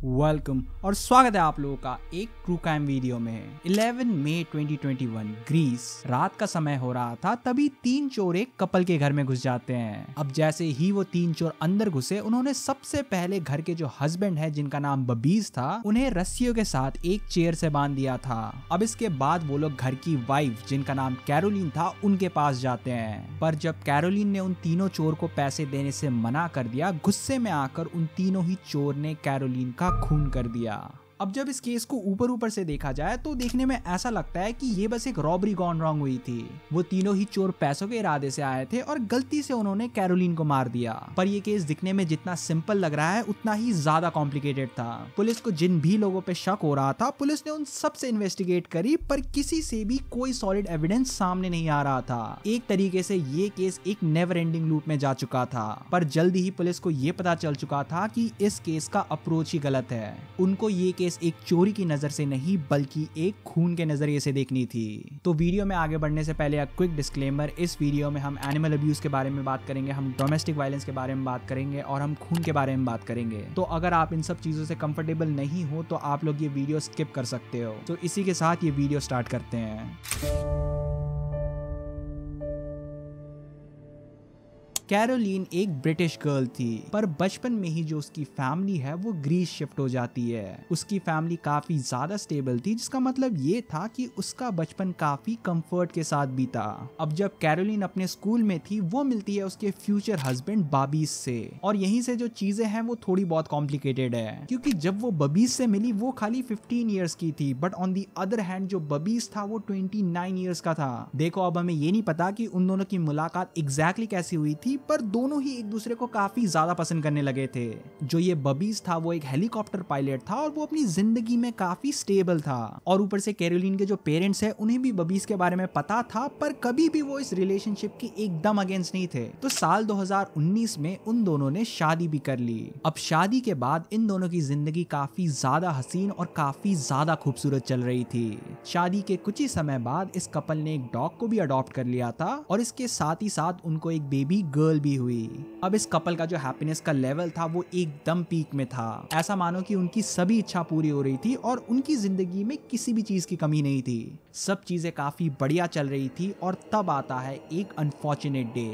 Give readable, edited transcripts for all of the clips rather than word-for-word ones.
Welcome और स्वागत है आप लोगों का एक ट्रू क्राइम वीडियो में। 11 मई 2021 ग्रीस, रात का समय हो रहा था, तभी तीन चोर एक कपल के घर में घुस जाते हैं। अब जैसे ही वो तीन चोर अंदर घुसे, उन्होंने सबसे पहले घर के जो हस्बैंड है जिनका नाम बबीज था, उन्हें रस्सियों के साथ एक चेयर से बांध दिया था। अब इसके बाद वो लोग घर की वाइफ जिनका नाम कैरोलिन था उनके पास जाते हैं, पर जब कैरोलिन ने उन तीनों चोर को पैसे देने से मना कर दिया, गुस्से में आकर उन तीनों ही चोर ने कैरोलिन का खून कर दिया। अब जब इस केस को ऊपर से देखा जाए तो देखने में ऐसा लगता है कि ये बस एक रॉबरी गॉन रॉन्ग हुई थी। वो तीनों ही चोर पैसों के इरादे से आए थे और गलती से उन्होंने कैरोलिन को मार दिया। पर ये केस दिखने में जितना सिंपल लग रहा है उतना ही ज्यादा कॉम्प्लिकेटेड था। पुलिस को जिन भी लोगों पे शक हो रहा था, पुलिस ने उन सब से इन्वेस्टिगेट करी, पर किसी से भी कोई सॉलिड एविडेंस सामने नहीं आ रहा था। एक तरीके से ये केस एक नेवर एंडिंग लूप में जा चुका था। पर जल्दी ही पुलिस को ये पता चल चुका था कि इस केस का अप्रोच ही गलत है। उनको ये केस एक चोरी की नजर से नहीं बल्कि एक खून के नजरिए से देखनी थी। तो वीडियो में आगे बढ़ने से पहले एक क्विक डिस्क्लेमर, इस वीडियो में हम एनिमल अब्यूज के बारे में बात करेंगे, हम डोमेस्टिक वायलेंस के बारे में बात करेंगे और हम खून के बारे में बात करेंगे। तो अगर आप इन सब चीजों से कंफर्टेबल नहीं हो तो आप लोग ये वीडियो स्किप कर सकते हो। तो इसी के साथ ये वीडियो स्टार्ट करते हैं। कैरोलिन एक ब्रिटिश गर्ल थी, पर बचपन में ही जो उसकी फैमिली है वो ग्रीस शिफ्ट हो जाती है। उसकी फैमिली काफी ज्यादा स्टेबल थी, जिसका मतलब ये था कि उसका बचपन काफी कंफर्ट के साथ बीता। अब जब कैरोलिन अपने स्कूल में थी, वो मिलती है उसके फ्यूचर हस्बैंड बबीज से, और यहीं से जो चीजें हैं वो थोड़ी बहुत कॉम्प्लिकेटेड है, क्योंकि जब वो बबीज से मिली वो खाली 15 ईयर्स की थी, but on the other hand जो बबीज था वो 29 ईयर्स का था। देखो, अब हमें ये नहीं पता कि उन दोनों की मुलाकात एग्जैक्टली कैसी हुई थी, पर दोनों ही एक दूसरे को काफी ज्यादा पसंद करने लगे थे। जो ये बबीज था वो एक हेलीकॉप्टर पायलट था और वो अपनी जिंदगी में काफी स्टेबल था, और ऊपर से कैरोलिन के जो पेरेंट्स हैं उन्हें भी बबीज के बारे में पता था, पर कभी भी वो इस रिलेशनशिप के एकदम अगेंस्ट नहीं थे। तो साल 2019 में उन दोनों ने शादी भी कर ली। अब शादी के बाद इन दोनों की जिंदगी काफी ज्यादा हसीन और काफी ज्यादा खूबसूरत चल रही थी। शादी के कुछ ही समय बाद इस कपल ने एक डॉग को भी अडॉप्ट कर लिया था, और इसके साथ ही साथ उनको एक बेबी गर्ल भी हुई। अब इस कपल का जो हैप्पीनेस का लेवल था वो एकदम पीक में था। ऐसा मानो कि उनकी सभी इच्छा पूरी हो रही थी और उनकी जिंदगी में किसी भी चीज की कमी नहीं थी। सब चीजें काफी बढ़िया चल रही थी, और तब आता है एक अनफॉर्चुनेट डे।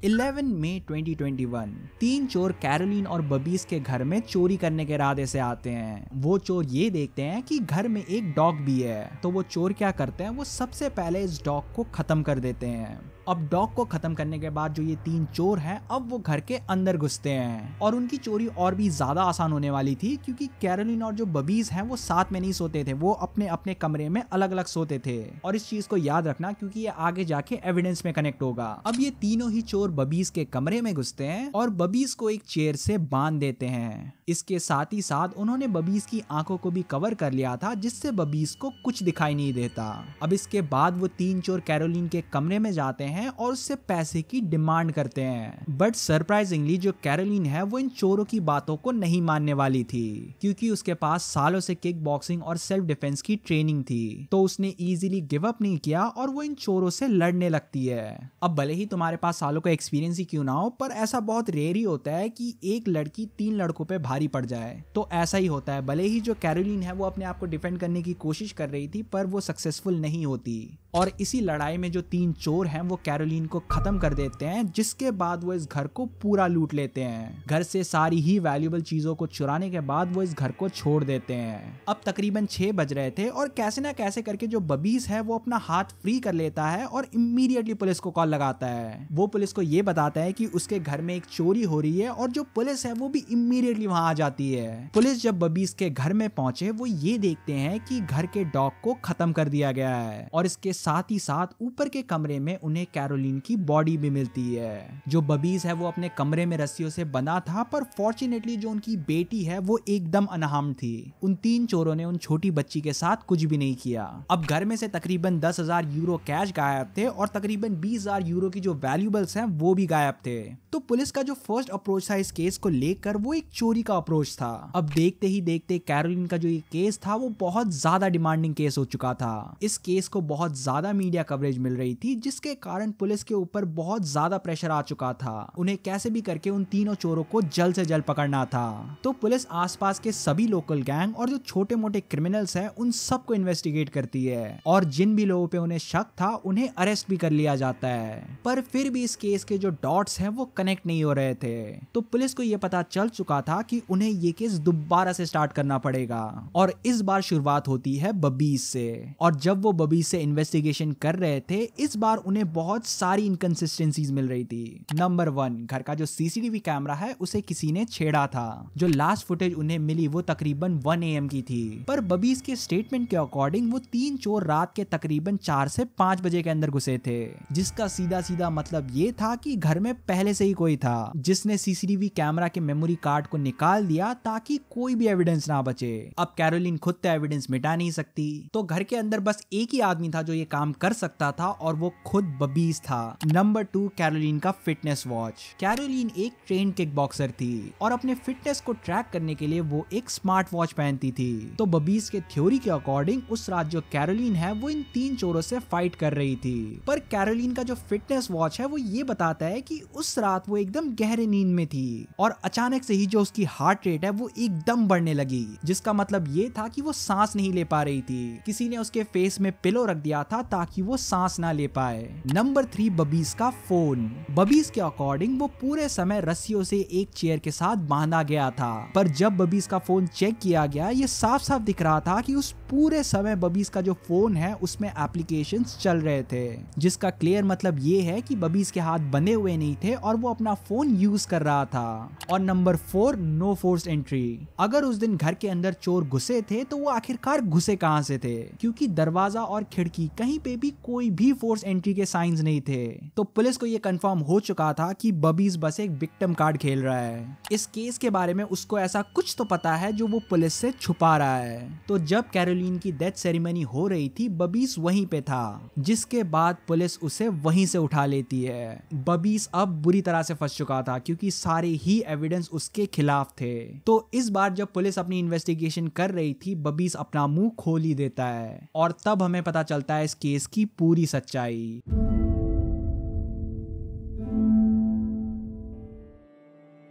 11 मई 2021 तीन चोर कैरोलिन और बबीज के घर में चोरी करने के इरादे से आते हैं। वो चोर ये देखते हैं कि घर में एक डॉग भी है, तो वो चोर क्या करते हैं, वो सबसे पहले इस डॉग को खत्म कर देते हैं। अब डॉग को खत्म करने के बाद जो ये तीन चोर हैं, अब वो घर के अंदर घुसते हैं, और उनकी चोरी और भी ज्यादा आसान होने वाली थी, क्योंकि कैरोलिन और जो बबीज हैं वो साथ में नहीं सोते थे, वो अपने अपने कमरे में अलग अलग सोते थे। और इस चीज को याद रखना क्योंकि ये आगे जाके एविडेंस में कनेक्ट होगा। अब ये तीनों ही चोर बबीज के कमरे में घुसते हैं और बबीज को एक चेयर से बांध देते हैं। इसके साथ ही साथ उन्होंने बबीज की आंखों को भी कवर कर लिया था, जिससे बबीज को कुछ दिखाई नहीं देता। अब इसके बाद वो तीन चोर कैरोलिन के कमरे में जाते हैं और उससे पैसे की डिमांड करते हैं, बट सरप्राइजिंगली जो कैरोलिन है वो इन चोरों की बातों को नहीं मानने वाली थी, क्योंकि उसके पास सालों से किक बॉक्सिंग और सेल्फ डिफेंस की ट्रेनिंग थी। तो उसने इजीली गिव अप नहीं किया और वो इन चोरों से लड़ने लगती है। अब भले ही तुम्हारे पास सालों का एक्सपीरियंस ही क्यों ना हो, पर ऐसा बहुत रेयर ही होता है कि एक लड़की तीन लड़कों पे भारी पड़ जाए। तो ऐसा ही होता है। भले ही जो कैरोलिन है वो अपने आप को डिफेंड करने की कोशिश कर रही थी, पर वो सक्सेसफुल नहीं होती, और इसी लड़ाई में जो तीन चोर हैं वो कैरोलिन को खत्म कर देते हैं, जिसके बाद वो इस घर को पूरा लूट लेते हैं। घर से सारी ही वैल्यूएबल चीजों को चुराने के बाद वो इस घर को छोड़ देते हैं। अब तकरीबन 6 बज रहे थे, और कैसे ना कैसे करके जो बबीज है वो अपना हाथ फ्री कर लेता है और इमीडिएटली पुलिस को कॉल लगाता है। वो पुलिस को ये बताता है कि उसके घर में एक चोरी हो रही है, और जो पुलिस है वो भी इमीडिएटली वहां आ जाती है। पुलिस जब बबीज के घर में पहुंचे, वो ये देखते हैं कि घर के डॉग को खत्म कर दिया गया है, और इसके साथ ही साथ ऊपर के कमरे में उन्हें कैरोलिन की बॉडी भी मिलती है। जो बबीज है वो अपने कमरे में रस्सियों से बंधा था, पर फॉर्चुनेटली जो उनकी बेटी है वो एकदम अनहार्म्ड थी। उन तीन चोरों ने उन छोटी बच्ची के साथ कुछ भी नहीं किया। अब घर में से तकरीबन 10,000 यूरो कैश गायब थे, और तकरीबन 20,000 यूरो की जो वैल्यूएबल्स हैं वो भी गायब थे। तो पुलिस का जो फर्स्ट अप्रोच था इस केस को लेकर वो एक चोरी का अप्रोच था। अब देखते ही देखते कैरोलिन का जो ये केस था वो बहुत ज्यादा डिमांडिंग केस हो चुका था। इस केस को बहुत ज्यादा मीडिया कवरेज मिल रही थी, जिसके कारण पुलिस के ऊपर बहुत ज्यादा प्रेशर आ चुका था। उन्हें कैसे भी करके उन तीनों चोरों को जल्द से जल्द पकड़ना था। तो पुलिस आसपास के सभी लोकल गैंग और जो छोटे मोटे क्रिमिनल्स हैं उन सबको इन्वेस्टिगेट करती है, और जिन भी लोगों पे उन्हें शक था उन्हें अरेस्ट भी कर लिया जाता है। पर फिर भी इस केस के जो डॉट्स हैं वो कनेक्ट नहीं हो रहे थे। तो पुलिस को यह पता चल चुका था कि उन्हें ये केस दोबारा से स्टार्ट करना पड़ेगा, और इस बार शुरुआत होती है बबीज से। और जब वो बबीज से इन्वेस्टिगेशन कर रहे थे, इस बार उन्हें बहुत सारी इनकंसिस्टेंसीज मिल रही थी। नंबर 1, घर का जो सीसीटीवी कैमरा है उसे किसी ने छेड़ा था। जो लास्ट फुटेज उन्हें मिली वो तकरीबन 1 AM की थी, पर बबीज के स्टेटमेंट के अकॉर्डिंग वो 3 चोर रात के तकरीबन 4 से 5 बजे के अंदर घुसे थे, जिसका सीधा सीधा मतलब ये था कि घर में पहले से ही कोई था जिसने सीसीटीवी कैमरा के मेमोरी कार्ड को निकाल दिया ताकि कोई भी एविडेंस ना बचे। अब कैरोलिन खुद तो एविडेंस मिटा नहीं सकती, तो घर के अंदर बस एक ही आदमी था जो ये काम कर सकता था, और वो खुद बबीज था। नंबर 2, कैरोलिन का फिटनेस वॉच। कैरोलिन एक ट्रेन किक बॉक्सर थी, और अपने फिटनेस को ट्रैक करने के लिए वो एक स्मार्ट वॉच पहनती थी। तो बबीज के थ्योरी के अकॉर्डिंग उस रात जो कैरोलिन है वो इन 3 चोरों से फाइट कर रही थी। पर कैरोलिन का जो फिटनेस वॉच है वो ये बताता है कि उस रात वो एकदम गहरे नींद में थी, और अचानक से ही जो उसकी हार्ट रेट है वो एकदम बढ़ने लगी, जिसका मतलब ये था कि वो सांस नहीं ले पा रही थी। किसी ने उसके फेस में पिलो रख दिया था ताकि वो सांस ना ले पाए। नंबर 3, बबीज का फोन। बबीज के अकॉर्डिंग वो पूरे समय रस्सियों से एक चेयर के साथ बांधा गया था, पर जब बबीज का फोन चेक किया गया ये साफ साफ दिख रहा था कि उस पूरे समय बबीज का जो फोन है उसमें एप्लीकेशंस चल रहे थे, जिसका क्लियर मतलब ये है कि बबीज के हाथ बंधे हुए नहीं थे और वो अपना फोन यूज कर रहा था। और नंबर 4, नो फोर्स एंट्री। अगर उस दिन घर के अंदर चोर घुसे थे तो वो आखिरकार घुसे कहां से थे, क्योंकि दरवाजा और खिड़की कहीं पे भी कोई भी फोर्स एंट्री के साइंस नहीं थे। तो पुलिस को ये कंफर्म हो चुका था कि बबीज बस एक विक्टिम कार्ड खेल रहा है। इस केस के बारे में उसको ऐसा कुछ तो पता है जो वो पुलिस से छुपा रहा है। तो जब कैरोलिन की डेथ सेरेमनी हो रही थी बबीज वहीं पे था, जिसके बाद पुलिस उसे वहीं से उठा लेती है। बबीज अब बुरी तरह से फंस चुका था क्योंकि सारे ही एविडेंस उसके खिलाफ थे। तो इस बार जब पुलिस अपनी इन्वेस्टिगेशन कर रही थी बबीज अपना मुंह खोल ही देता है, और तब हमें पता चलता है इस केस की पूरी सच्चाई।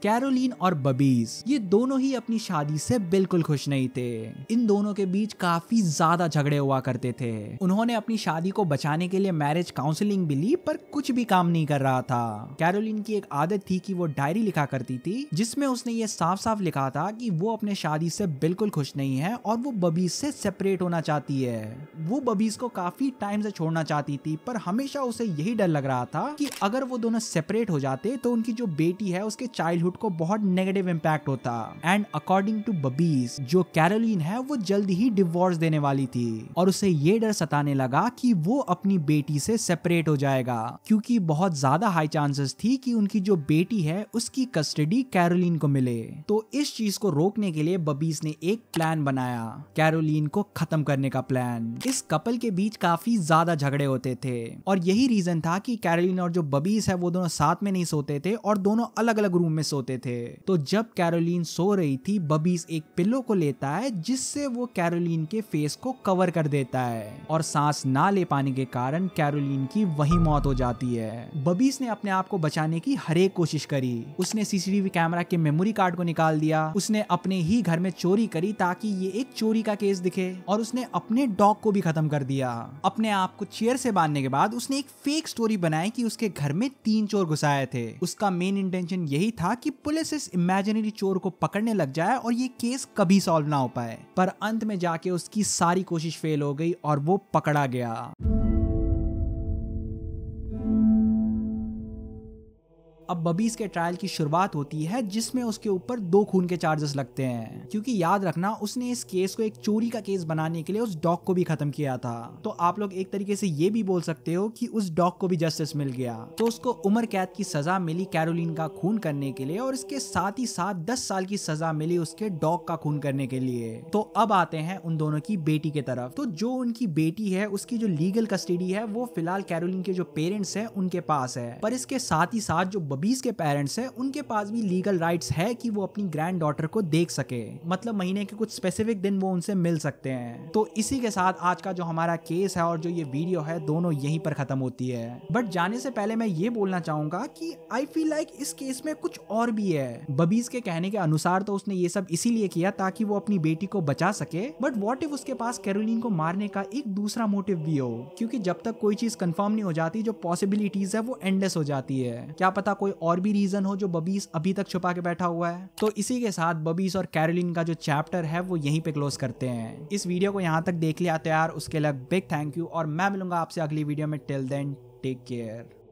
कैरोलिन और बबीज ये दोनों ही अपनी शादी से बिल्कुल खुश नहीं थे। इन दोनों के बीच काफी ज्यादा झगड़े हुआ करते थे। उन्होंने अपनी शादी को बचाने के लिए मैरिज काउंसलिंग भी ली, पर कुछ भी काम नहीं कर रहा था। कैरोलिन की एक आदत थी कि वो डायरी लिखा करती थी, जिसमें उसने ये साफ साफ लिखा था कि वो अपने शादी से बिल्कुल खुश नहीं है और वो बबीज से सेपरेट होना चाहती है। वो बबीज को काफी टाइम से छोड़ना चाहती थी, पर हमेशा उसे यही डर लग रहा था कि अगर वो दोनों सेपरेट हो जाते तो उनकी जो बेटी है उसके चाइल्डहुड को बहुत नेगेटिव इंपैक्ट होता। एंड अकॉर्डिंग टू बबीज जो कैरोलिन है वो जल्द ही डिवोर्स देने वाली थी, और उसे ये डर सताने लगा कि वो अपनी बेटी से सेपरेट हो जाएगा, क्योंकि बहुत ज्यादा हाई चांसेस थी कि उनकी जो बेटी है उसकी कस्टडी कैरोलिन को मिले। तो इस चीज को रोकने के लिए बबीज ने एक प्लान बनाया, कैरोलिन को खत्म करने का प्लान। इस कपल के बीच काफी ज्यादा झगड़े होते थे, और यही रीजन था कि कैरोलिन और जो बबीज है वो दोनों साथ में नहीं सोते थे और दोनों अलग अलग रूम में सोते थे। तो जब कैरोलिन सो रही थी बबीज एक पिलो को लेता है, जिससे वो कैरोलिन के फेस को कवर कर देता है, और सांस ना ले पाने के कारण कैरोलिन की वही मौत हो जाती है। बबीज ने अपने आप को बचाने की हर एक कोशिश करी। उसने सीसीटीवी कैमरा के मेमोरी कार्ड को निकाल दिया, उसने अपने ही घर में चोरी करी ताकि ये एक चोरी का केस दिखे, और उसने अपने डॉग को भी खत्म कर दिया। अपने आप को चेयर से बांधने के बाद उसने एक फेक स्टोरी बनाई कि उसके घर में 3 चोर घुस आए थे। उसका मेन इंटेंशन यही था कि पुलिस इस इमेजिनरी चोर को पकड़ने लग जाए और ये केस कभी सॉल्व ना हो पाए, पर अंत में जाके उसकी सारी कोशिश फेल हो गई और वो पकड़ा गया। अब बबीज के ट्रायल की शुरुआत होती है, जिसमें उसके ऊपर 2 खून के चार्जेस लगते हैं, क्योंकि याद रखना उसने इस केस को एक चोरी का केस बनाने के लिए उस डॉग को भी खत्म किया था। तो आप लोग एक तरीके से ये भी बोल सकते हो कि उस डॉग को भी जस्टिस मिल गया। तो उसको उम्र कैद की सजा मिली कैरोलिन का खून करने के लिए, और इसके साथ ही साथ 10 साल की सजा मिली उसके डॉग का खून करने के लिए। तो अब आते हैं उन दोनों की बेटी के तरफ। तो जो उनकी बेटी है उसकी जो लीगल कस्टडी है वो फिलहाल कैरोलिन के जो पेरेंट्स है उनके पास है, पर इसके साथ ही साथ जो बबीज के पेरेंट्स है उनके पास भी लीगल राइट्स है कि वो अपनी ग्रैंड डॉटर को देख सके, मतलब महीने के कुछ स्पेसिफिक दिन वो उनसे मिल सकते हैं। तो इसी के साथ आज का जो हमारा केस है और जो ये वीडियो है दोनों यहीं पर खत्म होती है। बट जाने से पहले मैं ये बोलना चाहूंगा कि आई फील लाइक इस केस में कुछ और भी है। बबीज के कहने के अनुसार तो उसने ये सब इसीलिए किया ताकि वो अपनी बेटी को बचा सके, बट व्हाट इफ उसके पास कैरोलिन को मारने का एक दूसरा मोटिव भी हो, क्योंकि जब तक कोई चीज कंफर्म नहीं हो जाती जो पॉसिबिलिटीज है वो एंडलेस हो जाती है। क्या पता कोई और भी रीजन हो जो बबीज अभी तक छुपा के बैठा हुआ है। तो इसी के साथ बबीज और कैरोलिन का जो चैप्टर है वो यहीं पे क्लोज करते हैं। इस वीडियो को यहाँ तक देख लिया तो यार उसके लिए बिग थैंक यू, और मैं मिलूंगा आपसे अगली वीडियो में। Till then take care.